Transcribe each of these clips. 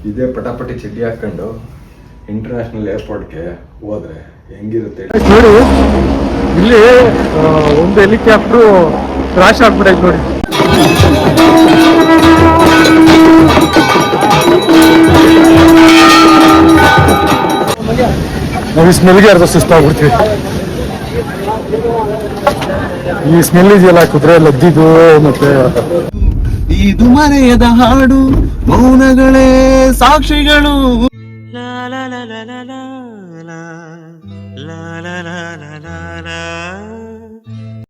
ಇದೇ ಪಟಾಪಟಿ ಚಡ್ಡಿ ಹಾಕೊಂಡು ಇಂಟರ್ನ್ಯಾಷನಲ್ ಏರ್ಪೋರ್ಟ್ಗೆ ಹೋದ್ರೆ ಹೆಂಗಿರುತ್ತೆ ನೋಡಿ. ಇಲ್ಲಿ ಒಂದು ಹೆಲಿಕಾಪ್ಟರ್ ಕ್ರಾಶ್ ಆಗ್ಬಿಟ್ಟೈತೆ ನೋಡಿ. ನಾವು ಈ ಸ್ಮೆಲ್ಗೆ ಅರ್ಧ ಸುಸ್ತಾಗ್ಬಿಡ್ತೀವಿ. ಈ ಸ್ಮೆಲ್ ಇದೆಯಲ್ಲ ಕುದುರೆ ಲದ್ದಿದ್ದು ಮತ್ತೆ ಇದು ಮರೆಯದ ಹಾಡು, ಮೌನಗಳೇ ಸಾಕ್ಷಿಗಳು.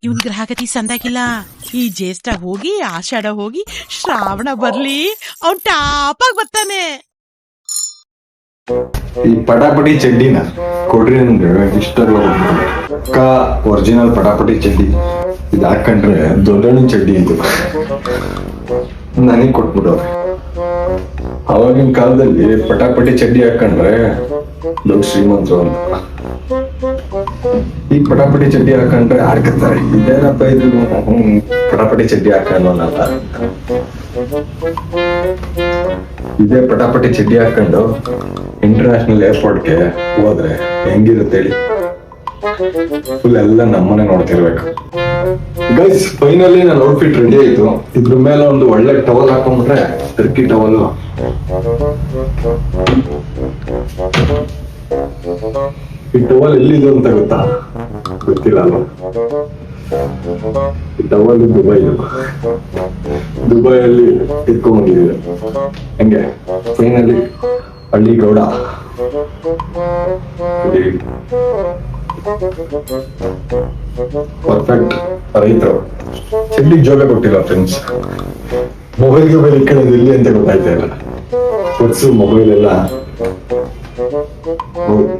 ಇವನ್ ಗ್ರಹಗತಿ ಸಂದಾಗಿಲ್ಲ. ಈ ಜ್ಯೇಷ್ಠ ಹೋಗಿ ಆಷಾಢ ಹೋಗಿ ಶ್ರಾವಣ ಬರ್ಲಿ ಅವ್ನ್ ಟಾಪಾಗಿ ಬರ್ತಾನೆ. ಈ ಪಟಾಪಟಿ ಚಡ್ಡಿನ ಕೊಡ್ರಿ ಅಂದ್ರೆ ಇಷ್ಟ ಒರಿಜಿನಲ್ ಪಟಾಪಟಿ ಚಡ್ಡಿ ಇದು ಹಾಕೊಂಡ್ರೆ ದೊಡ್ಡಣ್ಣ ಚಡ್ಡಿ ಇದು ನನಗೆ ಕೊಟ್ಬಿಡೋರು. ಅವಾಗಿನ ಕಾಲದಲ್ಲಿ ಪಟಾಪಟಿ ಚಡ್ಡಿ ಹಾಕೊಂಡ್ರೆ ದೊಡ್ಡ ಶ್ರೀಮಂತರು ಅಂತ. ಈ ಪಟಾಪಟಿ ಚಡ್ಡಿ ಹಾಕೊಂಡ್ರೆ ಆಡ್ಕತ್ತಾರೆ, ಇದೇನಪ್ಪ ಇದು ಪಟಾಪಟಿ ಚಡ್ಡಿ ಹಾಕೊಂಡಲ್ಲ. ಇದೇ ಪಟಾಪಟಿ ಚಡ್ಡಿ ಹಾಕೊಂಡು ಇಂಟರ್ನ್ಯಾಷನಲ್ ಏರ್ಪೋರ್ಟ್ಗೆ ಹೋದ್ರೆ ಹೆಂಗಿರುತ್ತೆ ಹೇಳಿ. ಫುಲ್ ಎಲ್ಲ ನಮ್ಮನೆ ನೋಡ್ತಿರ್ಬೇಕು. ಗೈಸ್ ಫೈನಲಿ ನನ್ನ ಔಟ್ಫಿಟ್ ರೆಡಿ ಆಯ್ತು. ಇದ್ರ ಮೇಲೆ ಒಂದು ಒಳ್ಳೆ ಟವಲ್ ಹಾಕೊಂಡ್ಬಿಟ್ರೆ, ಟರ್ಕಿ ಟವಲ್. ಈ ಟವಲ್ ಎಲ್ಲಿದು ಅಂತ ಗೊತ್ತಾ? ಗೊತ್ತಿಲ್ಲ ಅಲ್ವಾ? ಈ ಟವಲ್ ದುಬೈಯಲ್ಲಿ ಇಟ್ಕೊಂಡ್ಬಂದಿದ್ದೀವಿ. ಹಂಗೆ ಫೈನಲಿ ಹಳ್ಳಿ ಗೌಡ ಪರ್ಫೆಕ್ಟ್ ರೈತರು. ಚಡ್ಡಿ ಜೋಗ ಕೊಟ್ಟಿಲ್ಲ ಫ್ರೆಂಡ್ಸ್. ಮೊಬೈಲ್ ಇಕ್ಕಳೋದು ಎಲ್ಲಿ ಅಂತ ಗೊತ್ತಾಯ್ತಾ ಇಲ್ಲ. ಪರ್ಸು ಮೊಬೈಲ್ ಎಲ್ಲ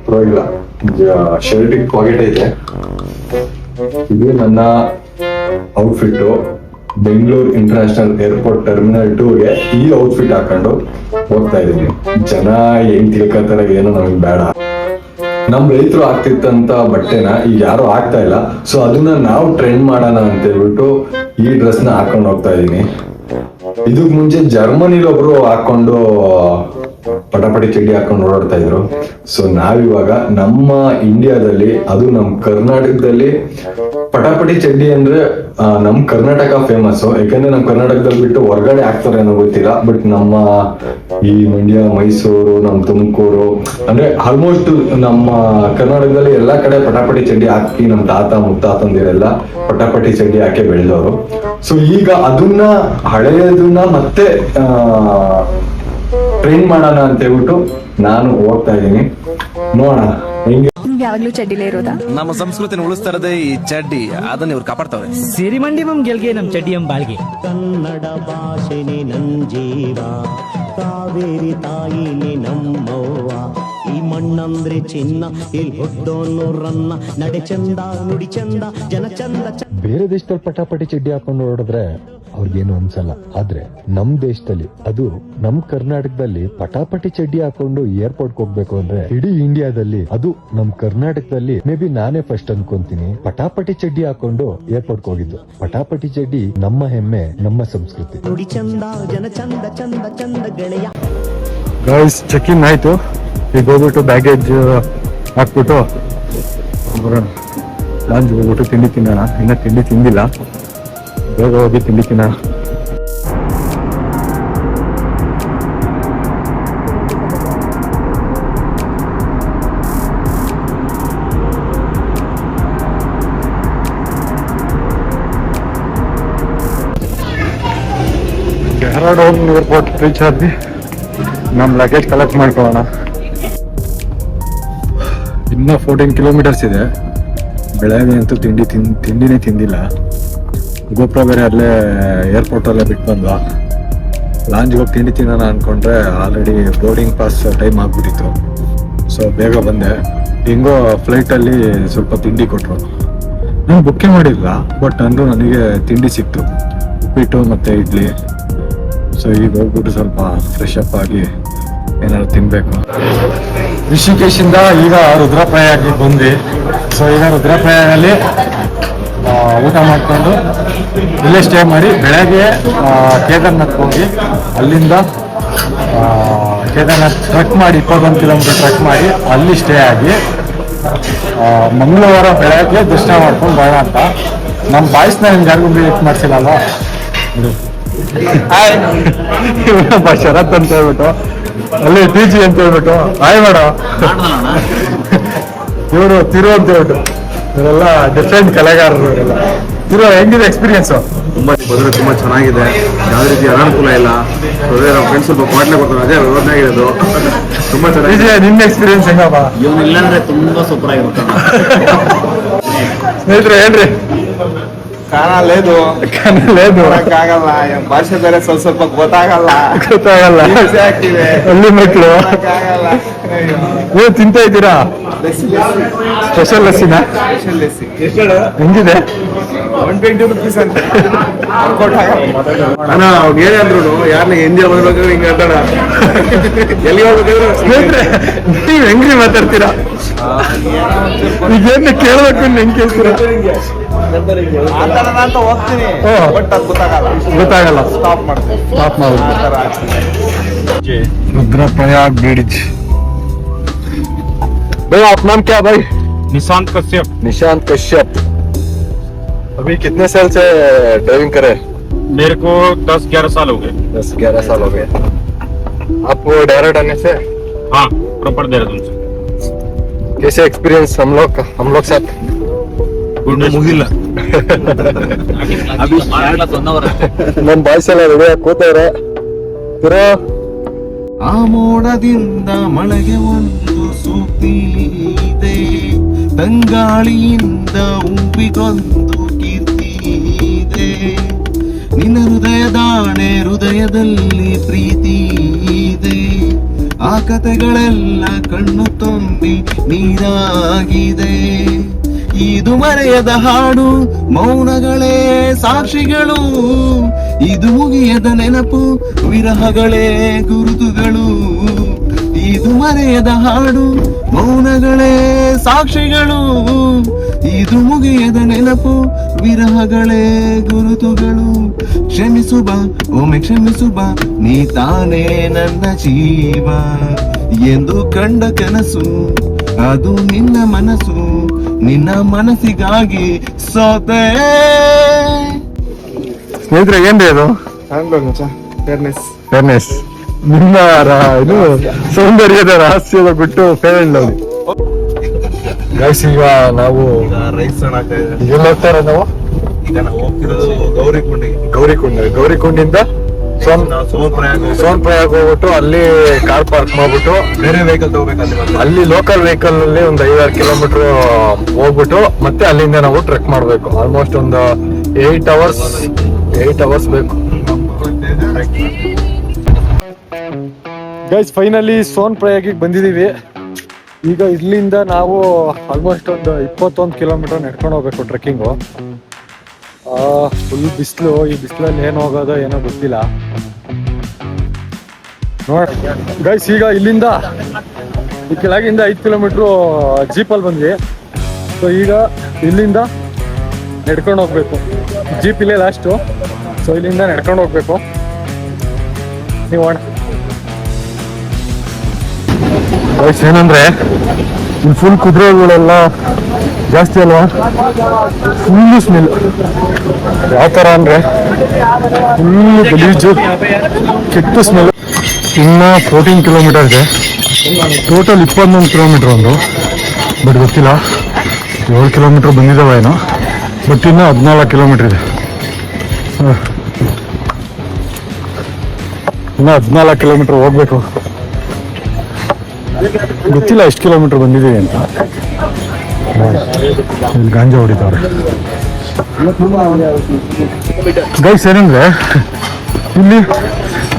ಪರವಾಗಿಲ್ಲ. ಶರ್ಟ್ ಪಾಕೆಟ್ ಐತೆ. ಇದು ನನ್ನ outfit. Bengaluru international airport terminal 2ಗೆ ಈ ಔಟ್ಫಿಟ್ ಹಾಕೊಂಡು ಹೋಗ್ತಾ ಇದೀನಿ. ಜನ ಏನ್ ತಿಳ್ಕೊತಾರೆ ಏನೋ ನಮಗ್ ಬೇಡ. ನಮ್ ರೈತರು ಹಾಕ್ತಿತ್ತಂತ ಬಟ್ಟೆನ ಈಗ ಯಾರು ಹಾಕ್ತಾ ಇಲ್ಲ. ಸೊ ಅದನ್ನ ನಾವು ಟ್ರೆಂಡ್ ಮಾಡೋಣ ಅಂತ ಹೇಳ್ಬಿಟ್ಟು ಈ ಡ್ರೆಸ್ ನ ಹಾಕೊಂಡು ಹೋಗ್ತಾ ಇದೀನಿ. ಇದಕ್ ಮುಂಚೆ ಜರ್ಮನಿಲಿ ಒಬ್ರು ಹಾಕೊಂಡು ಪಟಾಪಟಿ ಚಡ್ಡಿ ಹಾಕೊಂಡು ಓಡಾಡ್ತಾ ಇದ್ರು. ಸೊ ನಾವಿವಾಗ ನಮ್ಮ ಇಂಡಿಯಾದಲ್ಲಿ, ಅದು ನಮ್ ಕರ್ನಾಟಕದಲ್ಲಿ ಪಟಾಪಟಿ ಚಡ್ಡಿ ಅಂದ್ರೆ ನಮ್ ಕರ್ನಾಟಕ ಫೇಮಸ್. ಯಾಕಂದ್ರೆ ನಮ್ ಕರ್ನಾಟಕದಲ್ಲಿ ಬಿಟ್ಟು ಹೊರಗಡೆ ಹಾಕ್ತಾರೆ ಅನ್ನೋ ಗೊತ್ತಿಲ್ಲ. ಬಟ್ ನಮ್ಮ ಈ ಮಂಡ್ಯ, ಮೈಸೂರು, ನಮ್ ತುಮಕೂರು ಅಂದ್ರೆ ಆಲ್ಮೋಸ್ಟ್ ನಮ್ಮ ಕರ್ನಾಟಕದಲ್ಲಿ ಎಲ್ಲಾ ಕಡೆ ಪಟಾಪಟಿ ಚಡ್ಡಿ ಹಾಕಿ ನಮ್ ತಾತ ಮುತ್ತಾತಂದಿರೆಲ್ಲ ಪಟಾಪಟಿ ಚಡ್ಡಿ ಹಾಕಿ ಬೆಳೆದವರು. ಸೊ ಈಗ ಅದನ್ನ ಹಳೆಯದನ್ನ ಮತ್ತೆ ಟ್ರೈನ್ ಮಾಡೋಣ ಅಂತ ಹೇಳ್ಬಿಟ್ಟು ನಾನು ಹೋಗ್ತಾ ಇದ್ದೀನಿ. ನೋಡೋಣ ಹೆಂಗೆ. ಯಾವಾಗ್ಲೂ ಚಡ್ಡಿಲೇ ಇರೋದಾ? ನಮ್ಮ ಸಂಸ್ಕೃತಿನ ಉಳಿಸ್ತಾ ಇರೋದೇ ಈ ಚಡ್ಡಿ. ಅದನ್ನ ಇವ್ರು ಕಾಪಾಡ್ತಾವ್ರೆ. ಸಿರಿಮಂಡಿ ಮಮ್ ಗೆಲ್ಗೆ ನಮ್ ಚಡ್ಡಿ ಎಂ ಬಾಳ್ಗೆ. ಕನ್ನಡ ಭಾಷೆನೆ ನನ್ ಜೀವ, ಕಾವೇರಿ ತಾಯಿನಿ ನಮ್ಮವ್ವ. ಈ ಮಣ್ಣಂದ್ರೆ ಚಿನ್ನ, ಇಲ್ಲಿ ಹುಟ್ಟೋನೂರನ್ನ. ನಡೆ ಚಂದ, ನುಡಿ ಚಂದ, ಜನ ಚಂದ. ಬೇರೆ ದೇಶದಲ್ಲಿ ಪಟಾಪಟಿ ಚಡ್ಡಿ ಹಾಕೊಂಡು ಹೊರಡಿದ್ರೆ ಅವ್ರಿಗೇನು ಅನ್ಸಲ್ಲ. ಆದ್ರೆ ನಮ್ ದೇಶದಲ್ಲಿ, ಅದು ನಮ್ ಕರ್ನಾಟಕದಲ್ಲಿ ಪಟಾಪಟಿ ಚಡ್ಡಿ ಹಾಕೊಂಡು ಏರ್ಪೋರ್ಟ್ ಹೋಗ್ಬೇಕು ಅಂದ್ರೆ ಇಡೀ ಇಂಡಿಯಾದಲ್ಲಿ, ಅದು ನಮ್ ಕರ್ನಾಟಕದಲ್ಲಿ ಮೇ ಬಿ ನಾನೇ ಫಸ್ಟ್ ಅನ್ಕೊಂತೀನಿ ಪಟಾಪಟಿ ಚಡ್ಡಿ ಹಾಕೊಂಡು ಏರ್ಪೋರ್ಟ್ ಹೋಗಿದ್ದು. ಪಟಾಪಟಿ ಚಡ್ಡಿ ನಮ್ಮ ಹೆಮ್ಮೆ, ನಮ್ಮ ಸಂಸ್ಕೃತಿ. ನುಡಿ ಚಂದ, ಜನ ಚಂದ, ಚಂದ ಚಂದ ಗೆಳೆಯ. ಗೈಸ್ ಚೆಕ್ ಇನ್ ಆಯ್ತು. ಈಗ ಹೋಗ್ಬಿಟ್ಟು ಬ್ಯಾಗೇಜ್ ಹಾಕ್ಬಿಟ್ಟು ಲಾಂಜ್ ಹೋಗ್ಬಿಟ್ಟು ತಿಂಡಿ ತಿನ್ನೋಣ. ಇನ್ನ ತಿಂಡಿ ತಿಂದಿಲ್ಲ, ಬೇಗ ಹೋಗಿ ತಿಂಡಿ ತಿನ್ನೋಣ. ಡೆಹ್ರಾಡೂನ್ ಏರ್ಪೋರ್ಟ್ ರೀಚ್ ಆದ್ವಿ. ನಮ್ಮ ಲಗೇಜ್ ಕಲೆಕ್ಟ್ ಮಾಡ್ಕೊಳ್ಳೋಣ. ಇನ್ನೂ 14 ಕಿಲೋಮೀಟರ್ಸ್ ಇದೆ. ಬೆಳಗ್ಗೆ ಅಂತೂ ತಿಂಡಿನೇ ತಿಂದಿಲ್ಲ. ಗೋಪುರ ಬೇರೆ ಅಲ್ಲೇ ಏರ್ಪೋರ್ಟಲ್ಲೇ ಬಿಟ್ಟು ಬಂದ್ವಾ. ಲಾಂಜ್ಗೆ ಹೋಗಿ ತಿಂಡಿ ತಿನ್ನೋಣ ಅಂದ್ಕೊಂಡ್ರೆ ಆಲ್ರೆಡಿ ಬೋರ್ಡಿಂಗ್ ಪಾಸ್ ಟೈಮ್ ಆಗ್ಬಿಟ್ಟಿತ್ತು. ಸೊ ಬೇಗ ಬಂದೆ. ಹೆಂಗೋ ಫ್ಲೈಟಲ್ಲಿ ಸ್ವಲ್ಪ ತಿಂಡಿ ಕೊಟ್ಟರು. ನಾನು ಬುಕ್ಕೇ ಮಾಡಿಲ್ಲ, ಬಟ್ ಅಂದರೂ ನನಗೆ ತಿಂಡಿ ಸಿಕ್ತು, ಉಪ್ಪಿಟ್ಟು ಮತ್ತು ಇಡ್ಲಿ. ಸೊ ಈಗ ಹೋಗ್ಬಿಟ್ಟು ಸ್ವಲ್ಪ ಫ್ರೆಶ್ ಅಪ್ ಆಗಿ ಏನಾದ್ರು ತಿನ್ಬೇಕು. ಋಷಿಕೇಶಿಂದ ಈಗ ರುದ್ರಪ್ರಯಾಗಿ ಬಂದ್ವಿ. ಸೊ ಈಗ ರುದ್ರಪ್ರಯಾಗಲ್ಲಿ ಊಟ ಮಾಡಿಕೊಂಡು ಇಲ್ಲೇ ಸ್ಟೇ ಮಾಡಿ ಬೆಳಗ್ಗೆ ಕೇದಾರ್ನಾಥ್ ಹೋಗಿ ಅಲ್ಲಿಂದ ಕೇದಾರ್ನಾಥ್ ಟ್ರೆಕ್ ಮಾಡಿ 21 ಕಿಲೋಮೀಟರ್ ಟ್ರೆಕ್ ಮಾಡಿ ಅಲ್ಲಿ ಸ್ಟೇ ಆಗಿ ಮಂಗಳವಾರ ಬೆಳಗ್ಗೆ ದರ್ಶನ ಮಾಡ್ಕೊಂಡು ಬರೋಣ ಅಂತ. ನಮ್ಮ ಬಾಯ್ಸ್ನ ನಿಮ್ಗೆ ಯಾರಿಗೂ ಮೀಟ್ ಮಾಡಿಸಿಲ್ಲ ಅಲ್ವಾ? ಇವನೊಬ್ಬ ಶರತ್ ಅಂತ ಹೇಳ್ಬಿಟ್ಟು ಅಲ್ಲಿ ಟಿ ಜಿ ಅಂತ ಹೇಳ್ಬಿಟ್ಟು ಹಾಯ್ ಮಾಡೋ. ಇವರು ತಿರು ಅಂತ ಹೇಳ್ಬಿಟ್ಟು ಇವರೆಲ್ಲ ಡಿಫ್ರೆಂಟ್ ಕಲೆಗಾರರು ಇವರೆಲ್ಲ. ತಿರು ಹೆಂಗಿದೆ ಎಕ್ಸ್ಪೀರಿಯನ್ಸು? ತುಂಬಾ ಚೆನ್ನಾಗಿದೆ, ಯಾವುದೇ ರೀತಿ ಅನಾನುಕೂಲ ಇಲ್ಲ. ಅದೇ ನಮ್ಮ ಫ್ರೆಂಡ್ಸ್ ಸ್ವಲ್ಪ ಪಾಟ್ಲೆ ಕೊಡ್ತಾರೆ, ಅದೇ ವ್ಯವಸ್ಥೆ ಆಗಿರೋದು ತುಂಬಾ ಚೆನ್ನಾಗಿದೆ. ನಿನ್ನ ಎಕ್ಸ್ಪೀರಿಯನ್ಸ್ ಹೆಂಗಪ್ಪ? ಇಲ್ಲಾಂದ್ರೆ ತುಂಬಾ ಸೂಪರ್ ಆಗಿರುತ್ತೆ. ಸ್ನೇಹಿತರೆ ಹೇಳ್ರಿ. ಕಾಣಲೇದು ಆಗಲ್ಲ, ಭಾಷೆ ಬೇರೆ ಸ್ವಲ್ಪ ಗೊತ್ತಾಗಲ್ಲ ಆಗ್ತಿದೆ. ಹಳ್ಳಿ ಮಕ್ಕಳು ನೀವು ತಿಂತ ಇದ್ದೀರಾ? ಸ್ಪೆಷಲ್ ಲಸ್ಸಿನ ಹೆಂಗಿದೆ? 120 rupees ಅಂತ ಅಣ್ಣ. ಅವ್ರು ಏನೇ ಅಂದ್ರು ಯಾರನ್ನ ಎಂಜಾಯ್ ಮಾಡ್ಬೇಕಾದ್ರೆ ಹಿಂಗೆ ಆಟಾಡ ಎಲ್ಲಿ ಹೋಗ್ಬೇಕಾದ್ರೆ ಸ್ನೇಹಿತರೆ ನೀವು ಹೆಂಗ್ರಿ ಮಾತಾಡ್ತೀರಾ? ಈಗೇನು ಕೇಳ್ಬೇಕು ಹೆಂಗ್ ಕೇಳ್ತೀರಾ? ಅಂತ ಹೋಗ್ತೀನಿ, ಬಟ್ ಅದು ಗೊತ್ತಾಗಲ್ಲ. ಸ್ಟಾಪ್ ಮಾಡ್ತೀನಿ. ಸ್ಟಾಪ್ ಮಾಡೋದು. रुद्रप्रयाग ब्रिज। भाई आप नाम क्या भाई? निशांत कश्यप। निशांत कश्यप। अभी कितने साल से ड्राइविंग करे? मेरे को 10-11 साल हो गए। 10-11 साल हो गए। आपको डायरेक्ट आने से? हाँ, प्रॉपर देहरादून से। कैसे एक्सपीरियंस हम लोग साथ? मुगिला ಅಭಿ ಸ್ಟಾರ್ಟ್ ನಮ್ಮ ಬಾಯ್ಸ್ ಎಲ್ಲ ರೆಡಿ ಆಗಿ ಕೂತವ್ರೆ. ಆ ಮೋಡದಿಂದ ಮಳೆಗೆ ಒಂದು ಸೂಕ್ತಿ ಇದೆ, ತಂಗಾಳಿಯಿಂದ ಉಬ್ಬಿಗೊಂದು ಕೀರ್ತಿ ಇದೆ. ನಿನ್ನ ಹೃದಯದಾಣೆ ಹೃದಯದಲ್ಲಿ ಪ್ರೀತಿ ಇದೆ, ಆ ಕತೆಗಳೆಲ್ಲ ಕಣ್ಣು ತುಂಬಿ ನೀರಾಗಿದೆ. ಇದು ಮರೆಯದ ಹಾಡು, ಮೌನಗಳೇ ಸಾಕ್ಷಿಗಳು, ಇದು ಮುಗಿಯದ ನೆನಪು, ವಿರಹಗಳೇ ಗುರುತುಗಳು. ಇದು ಮರೆಯದ ಹಾಡು, ಮೌನಗಳೇ ಸಾಕ್ಷಿಗಳು, ಇದು ಮುಗಿಯದ ನೆನಪು, ವಿರಹಗಳೇ ಗುರುತುಗಳು. ಕ್ಷಮಿಸುಬ ಒಮ್ಮೆ ಕ್ಷಮಿಸುಬ, ನೀ ತಾನೇ ನನ್ನ ಜೀವ ಎಂದು ಕಂಡ ಕನಸು, ಅದು ನಿನ್ನ ಮನಸ್ಸು, ನಿನ್ನ ಮನಸ್ಸಿಗಾಗಿ ಸೋತೆ. ಸ್ನೇಹಿತರೆ ಏನ್ರಿ ಅದು? ಫೇರ್ನೆಸ್. ನಿಮ್ಮ ಇದು ಸೌಂದರ್ಯದ ರಹಸ್ಯದ ಬಿಟ್ಟು ಫೇರ್ ಅಂಡ್ ಲವ್ಲಿ. ಗೈಸ್ ಈಗ ನಾವು ರೈಸ್ ಆಗ್ತಾ ಇದೆ. ಎಲ್ಲಿ ಹೋಗ್ತಾ ಇರೋದು ನಾವು? ಈಗ ನಾವು ಹೋಗ್ತಿರೋದು ಗೌರಿಕುಂಡಿಂದ ಸೋನ್ ಪ್ರಯಾಗ್ ಹೋಗ್ಬಿಟ್ಟು ಅಲ್ಲಿ ಕಾರ್ ಪಾರ್ಕ್ ಮಾಡ್ಬಿಟ್ಟು ಬೇರೆ ವೆಹಿಕಲ್ ತಗೋಬೇಕಂದ್ರೆ ಅಲ್ಲಿ ಲೋಕಲ್ ವೆಹಿಕಲ್ ನಲ್ಲಿ ಒಂದು 5-6 ಕಿಲೋಮೀಟರ್ ಹೋಗ್ಬಿಟ್ಟು ಮತ್ತೆ ಅಲ್ಲಿಂದ ನಾವು ಟ್ರೆಕ್ ಮಾಡ್ಬೇಕು. ಆಲ್ಮೋಸ್ಟ್ ಒಂದು 8 ಅವರ್ಸ್ ಬೇಕು. ಗೈಸ್ ಫೈನಲಿ ಸೋನ್ ಪ್ರಯಾಗಿಗೆ ಬಂದಿದೀವಿ. ಈಗ ಇಲ್ಲಿಂದ ನಾವು ಆಲ್ಮೋಸ್ಟ್ ಒಂದು 21 ಕಿಲೋಮೀಟರ್ ನಡ್ಕೊಂಡು ಹೋಗ್ಬೇಕು ಟ್ರೆಕ್ಕಿಂಗು. ಫುಲ್ ಬಿಸಿಲು. ಈ ಬಿಸಿಲಲ್ಲಿ ಏನು ಹೋಗೋದೋ ಏನೋ ಗೊತ್ತಿಲ್ಲ. ನೋಡ ಗೈಸ್ ಈಗ ಇಲ್ಲಿಂದ ಈ ಕೆಳಗಿಂದ 5 ಕಿಲೋಮೀಟ್ರು ಜೀಪಲ್ಲಿ ಬಂದ್ವಿ. ಸೊ ಈಗ ಇಲ್ಲಿಂದ ನಡ್ಕೊಂಡು ಹೋಗ್ಬೇಕು. ಜೀಪ್ ಇಲ್ಲೇ ಲಾಸ್ಟು. ಸೊ ಇಲ್ಲಿಂದ ನಡ್ಕೊಂಡು ಹೋಗ್ಬೇಕು. ನೀವು ಗೈಸ್ ಏನಂದ್ರೆ ಇಲ್ಲಿ ಫುಲ್ ಕುದುರೆಗಳೆಲ್ಲ ಜಾಸ್ತಿ ಅಲ್ವಾ? Full smell. ಯಾವ ಥರ ಅಂದರೆ ಫುಲ್ಲು ಗಲೀಜು, ಕೆಟ್ಟ ಸ್ಮೆಲ್. ಇನ್ನು 14 ಕಿಲೋಮೀಟರ್ ಇದೆ. ಟೋಟಲ್ 21 ಕಿಲೋಮೀಟರ್ ಒಂದು. ಬಟ್ ಗೊತ್ತಿಲ್ಲ 7 ಕಿಲೋಮೀಟರ್ ಬಂದಿದ್ದಾವೆ ಏನೋ. ಬಟ್ ಇನ್ನು 14 ಕಿಲೋಮೀಟರ್ ಇದೆ. ಇನ್ನು 14 ಕಿಲೋಮೀಟರ್ ಹೋಗ್ಬೇಕು. ಗೊತ್ತಿಲ್ಲ ಎಷ್ಟು ಕಿಲೋಮೀಟರ್ ಬಂದಿದ್ದೀವಿ ಅಂತ. ಇಲ್ಲಿ ಗಾಂಜಾ ಹೊಡಿತಾವ್ರೆ ಗೈಸ್. ಏನಂದ್ರೆ ಇಲ್ಲಿ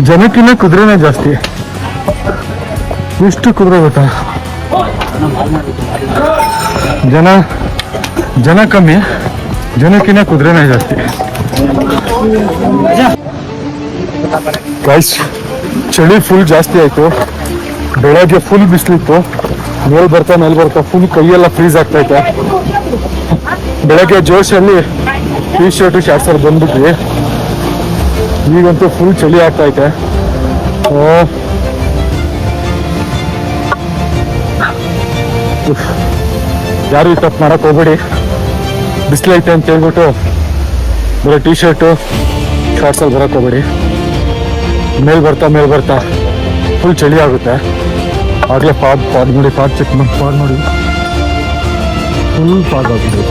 ಜನಕ್ಕಿನ್ನ ಕುದುರೆನೇ ಜಾಸ್ತಿ. ಎಷ್ಟು ಕುದುರೆ ಗೊತ್ತಾ? ಜನ ಕಮ್ಮಿ, ಜನಕ್ಕಿನ್ನ ಕುದುರೆನೇ ಜಾಸ್ತಿ. ಗೈಸ್ ಚಳಿ ಫುಲ್ ಜಾಸ್ತಿ ಆಯ್ತು. ಬೆಳಗ್ಗೆ ಫುಲ್ ಬಿಸಿಲಿತ್ತು. ಮೇಲ್ ಬರ್ತಾ ಫುಲ್ ಕೈಯೆಲ್ಲ ಫ್ರೀಸ್ ಆಗ್ತೈತೆ. ಬೆಳಗ್ಗೆ ಜೋಶಲ್ಲಿ ಟೀ ಶರ್ಟು ಶಾರ್ಟ್ಸಲ್ಲಿ ಬಂದ್ಬಿಟ್ವಿ. ಈಗಂತೂ ಫುಲ್ ಚಳಿ ಆಗ್ತೈತೆ. ಯಾರು ಈ ತಪ್ಪು ಮಾಡಕ್ ಹೋಗ್ಬೇಡಿ. ಬಿಸಿಲೈತೆ ಅಂತ ಹೇಳ್ಬಿಟ್ಟು ಬರೀ ಟೀ ಶರ್ಟು ಶಾರ್ಟ್ಸಲ್ಲಿ ಬರಕ್ಕೆ ಹೋಗ್ಬೇಡಿ. ಮೇಲ್ ಬರ್ತಾ ಫುಲ್ ಚಳಿ ಆಗುತ್ತೆ. ಆಗಲೇ ಫಾಗ್ ನೋಡಿ, ಫಾಗ್ ಚೆಕ್ ಮಾಡಿ ಫಾಗ್ ನೋಡಿ, ಫುಲ್ ಫಾಗ್ ಆಗಿದೆ.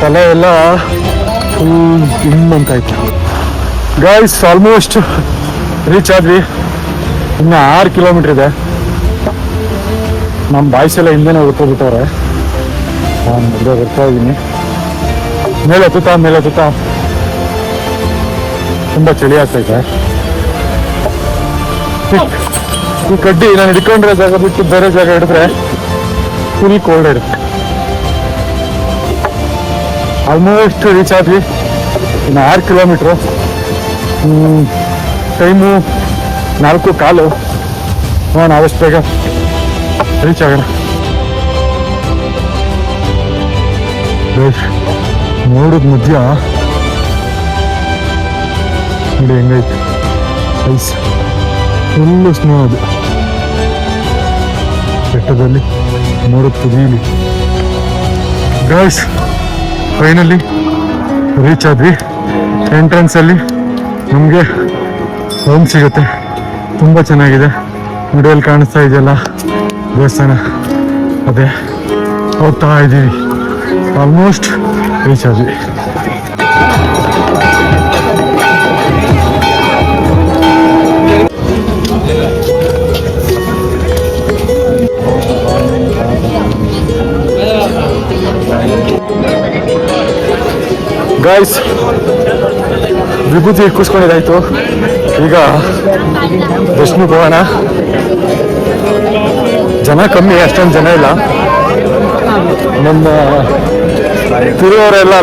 ತಲೆ ಎಲ್ಲ ಫುಲ್ ಹಿಂಗಂತಾಯ್ತು. ಗೈಸ್ ಆಲ್ಮೋಸ್ಟ್ ರೀಚ್ ಆದ್ವಿ. ಇನ್ನು 6 ಕಿಲೋಮೀಟರ್ ಇದೆ. ನಮ್ಮ ಬಾಯ್ಸ್ ಎಲ್ಲ ಹಿಂದೆನೇ ಹೊರ್ಕೊಬಿಟ್ಟವ್ರೆ. ನಾನು ಮದುವೆ ಬರ್ತಾ ಇದ್ದೀನಿ. ಮೇಲೆ ಹತ್ತುತ್ತಾ ತುಂಬ ಚಳಿ ಆಗ್ತೈತೆ. ಈ ಕಡ್ಡಿ ನಾನು ಹಿಡ್ಕೊಂಡ್ರೆ ಜಾಗ ಬಿಟ್ಟು ಬೇರೆ ಜಾಗ ಹಿಡಿದ್ರೆ ಫುಲ್ ಕೋಲ್ಡ್ ಇರುತ್ತೆ. ಆಲ್ಮೋಸ್ಟ್ ರೀಚ್ ಆದ್ವಿ. ಇನ್ನು 6 ಕಿಲೋಮೀಟ್ರು. ಟೈಮು 4:15. ನೋಡೋಣ ಆದಷ್ಟು ಬೇಗ ರೀಚ್ ಆಗೋಣ. ನೋಡಿದ ಮಧ್ಯ ನೋಡಿ ಹೆಂಗೈತೆ ಐಸ್, ಫುಲ್ಲು ಸ್ನೋ. ಅದು ಬೆಟ್ಟದಲ್ಲಿ ನೋಡೋದು ತುದೀಲಿ. ಗೈಸ್ ಫೈನಲಿ ರೀಚ್ ಆದ್ವಿ. ಎಂಟ್ರೆನ್ಸಲ್ಲಿ ನಮಗೆ ರೂಮ್ ಸಿಗುತ್ತೆ. ತುಂಬ ಚೆನ್ನಾಗಿದೆ. ವಿಡಿಯೋಲಿ ಕಾಣಿಸ್ತಾ ಇದೆಯಲ್ಲ ದೇವಸ್ಥಾನ, ಅದೇ ಹೋಗ್ತಾ ಇದ್ದೀವಿ. ಆಲ್ಮೋಸ್ಟ್ ರೀಚ್ ಆದ್ವಿ. ಗಾಯ್ಸ್ ವಿಭೂತಿ ಕೂಸ್ಕೊಂಡಿದ್ದಾಯ್ತು. ಈಗ ದರ್ಶನಕ್ಕೆ ಹೋಗೋಣ. ಜನ ಕಮ್ಮಿ, ಅಷ್ಟೊಂದು ಜನ ಇಲ್ಲ. ನಮ್ಮ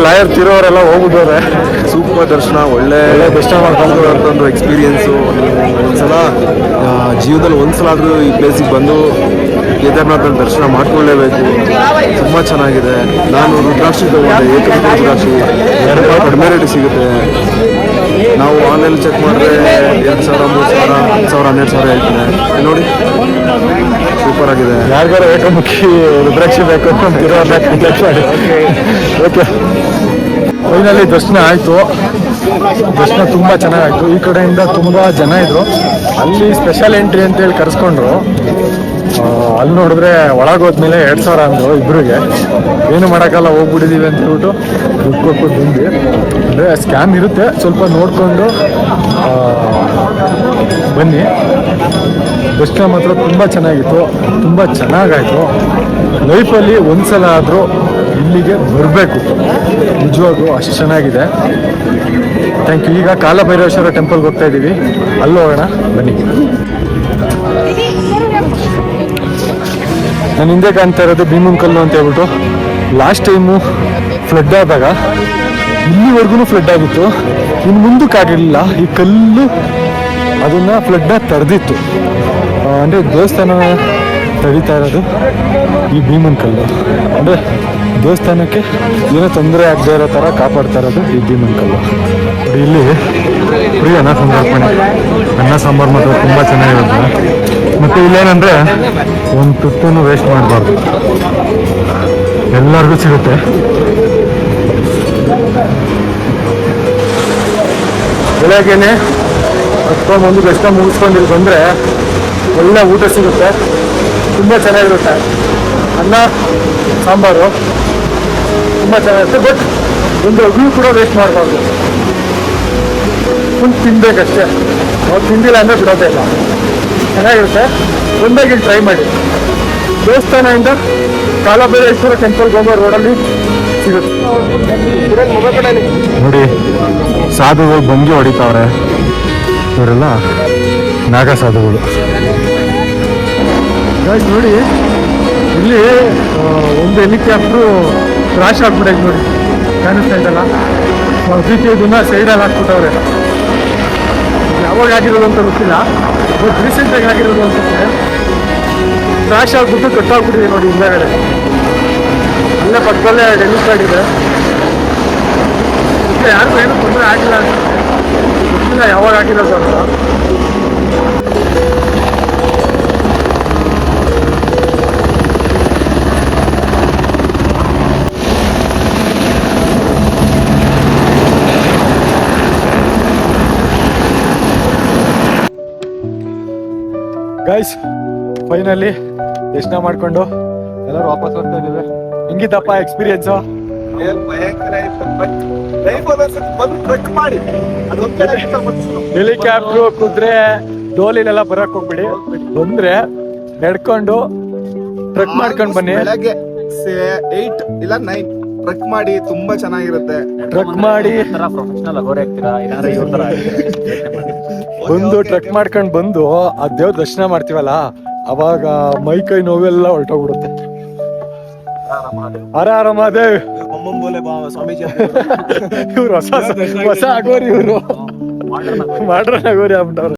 ಲಾಯರ್ ತಿರುವವರೆಲ್ಲ ಹೋಗ್ಬಿಟ್ಟವ್ರೆ. ಸೂಪರ್ ದರ್ಶನ, ಒಳ್ಳೆ ದರ್ಶನ ಮಾಡ್ಕೊಂಡು ಒಂದು ಎಕ್ಸ್ಪೀರಿಯನ್ಸು. ಒಂದ್ಸಲ ಜೀವನದಲ್ಲಿ ಒಂದ್ಸಲ ಆದರೂ ಈ ಪ್ಲೇಸಿಗೆ ಬಂದು ಕೇದಾರ್ನಾಥಲ್ಲಿ ದರ್ಶನ ಮಾಡ್ಕೊಳ್ಳೇಬೇಕು. ತುಂಬ ಚೆನ್ನಾಗಿದೆ. ನಾನು ರುದ್ರಾಕ್ಷಿ ತಗೊಂಡೆ, ಏಕಮುಖ ರುದ್ರಾಕ್ಷಿ. ಕಡಿಮೆ ರೇಟ್ ಸಿಗುತ್ತೆ. ನಾವು ಆನ್ಲೈನ್ ಚೆಕ್ ಮಾಡಿದ್ರೆ 2,000, 3,000, 10,000, 12,000 ಹೇಳ್ತೀನಿ. ನೋಡಿ ಸೂಪರ್ ಆಗಿದೆ. ಯಾರಿಗಾರು ಏಕಮುಖಿ ರುದ್ರಾಕ್ಷಿ ಬೇಕು ಅಂತಿರೋ ಓಕೆ. ಫೈನಲಿ ದರ್ಶನ ಆಯಿತು. ದರ್ಶನ ತುಂಬ ಚೆನ್ನಾಗಾಯಿತು. ಈ ಕಡೆಯಿಂದ ತುಂಬ ಜನ ಇದ್ರು. ಅಲ್ಲಿ ಸ್ಪೆಷಲ್ ಎಂಟ್ರಿ ಅಂತೇಳಿ ಕರೆಸ್ಕೊಂಡ್ರು. ಅಲ್ಲಿ ನೋಡಿದ್ರೆ ಒಳಗೋದ್ಮೇಲೆ 2,000 ಅಂದರು ಇಬ್ಬರಿಗೆ. ಏನು ಮಾಡೋಕ್ಕಲ್ಲ, ಹೋಗ್ಬಿಟ್ಟಿದ್ದೀವಿ ಅಂತ ಹೇಳ್ಬಿಟ್ಟು ದುಡ್ಡು ಕೊಟ್ಬಿಟ್ಟು ಬಂದ್ವಿ. ಅಂದರೆ ಸ್ಕ್ಯಾಮ್ ಇರುತ್ತೆ, ಸ್ವಲ್ಪ ನೋಡಿಕೊಂಡು ಬನ್ನಿ. ದರ್ಶನ ಮಾತ್ರ ತುಂಬ ಚೆನ್ನಾಗಿತ್ತು, ತುಂಬ ಚೆನ್ನಾಗಾಯಿತು. ಲೈಫಲ್ಲಿ ಒಂದ್ಸಲ ಆದರೂ ಇಲ್ಲಿಗೆ ಬರಬೇಕು, ನಿಜವಾಗೂ ಅಷ್ಟು ಚೆನ್ನಾಗಿದೆ. Thank you. ಈಗ ಕಾಲಭೈರವೇಶ್ವರ ಟೆಂಪಲ್ಗೆ ಹೋಗ್ತಾ ಇದ್ದೀವಿ, ಅಲ್ಲಿ ಹೋಗೋಣ ಬನ್ನಿ. ನಾನು ಹಿಂದೆ ಕಾಣ್ತಾ ಇರೋದು ಭೀಮನ್ ಕಲ್ಲು ಅಂತ ಹೇಳ್ಬಿಟ್ಟು. ಲಾಸ್ಟ್ ಟೈಮು ಫ್ಲಡ್ ಆದಾಗ ಇಲ್ಲಿವರೆಗೂ ಫ್ಲಡ್ ಆಗಿತ್ತು. ಇನ್ನು ಮುಂದಕ್ಕಾಗಿರಲಿಲ್ಲ. ಈ ಕಲ್ಲು ಅದನ್ನು ಫ್ಲಡ್ನ ತಡೆದಿತ್ತು. ಅಂದರೆ ದೇವಸ್ಥಾನ ತಡೀತಾ ಇರೋದು ಈ ಭೀಮನ್ ಕಲ್ಲು. ಅಂದರೆ ದೇವಸ್ಥಾನಕ್ಕೆ ಏನೋ ತೊಂದರೆ ಆಗದೆ ಇರೋ ಥರ ಕಾಪಾಡ್ತಾ ಇರೋದು ಈ ಭೀಮನ್ ಕಲ್ಲು. ಇಲ್ಲಿ ಫ್ರೀ ಅನ್ನ ಸಂದರ್ಪಣೆ, ಅನ್ನ ಸಾಂಬಾರು ಮಾತ್ರ ತುಂಬ ಚೆನ್ನಾಗಿರುತ್ತೆ. ಮತ್ತು ಇಲ್ಲೇನಂದರೆ ಒಂದು ತುತ್ತನ್ನು ವೇಸ್ಟ್ ಮಾಡಬಾರ್ದು, ಎಲ್ಲರಿಗೂ ಸಿಗುತ್ತೆ. ಬೆಳಗ್ಗೆನೆ ಹತ್ಕೊಂಡ್ಬಂದು ಬೆಸ್ಟ್ ಮುಗಿಸ್ಕೊಂಡು ಇಲ್ಲಿ ಬಂದರೆ ಒಳ್ಳೆ ಊಟ ಸಿಗುತ್ತೆ, ತುಂಬ ಚೆನ್ನಾಗಿರುತ್ತೆ. ಅನ್ನ ಸಾಂಬಾರು ತುಂಬ ಚೆನ್ನಾಗಿರುತ್ತೆ. ಬಟ್ ಒಂದು ಅಗ್ಳು ಕೂಡ ವೇಸ್ಟ್ ಮಾಡಬಾರ್ದು, ಫುಲ್ ತಿನ್ಬೇಕಷ್ಟೇ. ನಾವು ತಿಂದಿಲ್ಲ ಅಂದರೆ ಬಿಡೋದೇ ಇಲ್ಲ, ಚೆನ್ನಾಗಿರುತ್ತೆ. ಒಂದಾಗಿ ಟ್ರೈ ಮಾಡಿ. ದೇವಸ್ಥಾನದಿಂದ ಕಾಲಭೈರವೇಶ್ವರ ಟೆಂಪಲ್ಗೆ ಹೋಗೋ ರೋಡಲ್ಲಿ ಸಿಗುತ್ತೆ ನೋಡಿ. ಸಾಧುಗಳು ಬಂಗಿ ಹೊಡಿತಾವ್ರೆ. ಇವರೆಲ್ಲ ನಾಗ ಸಾಧುಗಳು. ನೋಡಿ ಇಲ್ಲಿ ಒಂದು ಹೆಲಿಕಾಪ್ಟ್ರು ಕ್ರಾಶ್ ಆಗ್ಬಿಟ್ಟೈತೆ ನೋಡಿ, ಕಾಣಿಸ್ತಾ ಇದ್ದಲ್ಲ. ಇದನ್ನ ಸೈಡಲ್ಲಿ ಹಾಕ್ಬಿಟ್ಟವ್ರೆ. ಯಾವಾಗ ಆಗಿರೋದು ಅಂತ ಗೊತ್ತಿಲ್ಲ, ಬಟ್ ರೀಸೆಂಟಾಗಿ ಆಗಿರೋದು ಅನ್ಸುತ್ತೆ. ಕ್ರಾಶ್ ಆಗ್ಬಿಟ್ಟು ಕಟ್ಟಾಗ್ಬಿಟ್ಟಿದೆ ನೋಡಿ ಹಿಂದಗಡೆ. ಇಲ್ಲೇ ಪಕ್ಕದಲ್ಲೇ ಡೆಲಿಸ್ ಇದೆ. ಯಾರಿಗೂ ಏನೂ ತೊಂದರೆ ಆಗಿಲ್ಲ ಅನ್ಸುತ್ತೆ, ಗೊತ್ತಿಲ್ಲ ಯಾವಾಗ ಆಗಿರೋದು ಅಂತ. ಗೈಸ್ ಫೈನಲಿ ದರ್ಶನ ಮಾಡ್ಕೊಂಡು ಎಲ್ಲರೂ ವಾಪಸ್ ಹೋಗ್ತಾ ಇದೀವಿ. ಹೆಂಗಿತ್ತಪ್ಪ ಎಕ್ಸ್ಪೀರಿಯನ್ಸ್? ಹೆಲಿಕಾಪ್ಟರ್, ಕುದುರೆ, ಡೋಲಿನೆಲ್ಲ ಬರಕ್ ಹೋಗ್ಬಿಡಿ. ಬಂದ್ರೆ ನಡ್ಕೊಂಡು ಟ್ರಕ್ ಮಾಡ್ಕೊಂಡ್ ಬನ್ನಿ. ಬೆಳಗ್ಗೆ 8 ಇಲ್ಲ 9 ಟ್ರಕ್ ಮಾಡಿ ತುಂಬಾ ಚೆನ್ನಾಗಿರುತ್ತೆ. ಟ್ರಕ್ ಮಾಡಿ ಪ್ರೊಫೆಷನಲ್ ಅಗೋರಿ ಆಗ್ತೀರಾ ಏನಾದ್ರೆ ಇವ್ರ ತರ ಬಂದು ಟ್ರಕ್ ಮಾಡ್ಕೊಂಡ್ ಬಂದು ಆ ದೇವ್ರ ದರ್ಶನ ಮಾಡ್ತೀವಲ್ಲ, ಅವಾಗ ಮೈ ಕೈ ನೋವೆಲ್ಲ ಹೊರಟೋಗ್ಬಿಡುತ್ತೆ. ಹರ ಹರ ಮಹಾದೇವ್. ಸ್ವಾಮೀಜಿ ಇವ್ರು ಹೊಸ ಅಗೋರಿ, ಇವ್ರು ಮಾಡ್ರನ್ ಅಗೋರಿ ಆಗ್ಬಿಟ್ಟವ್ರೆ.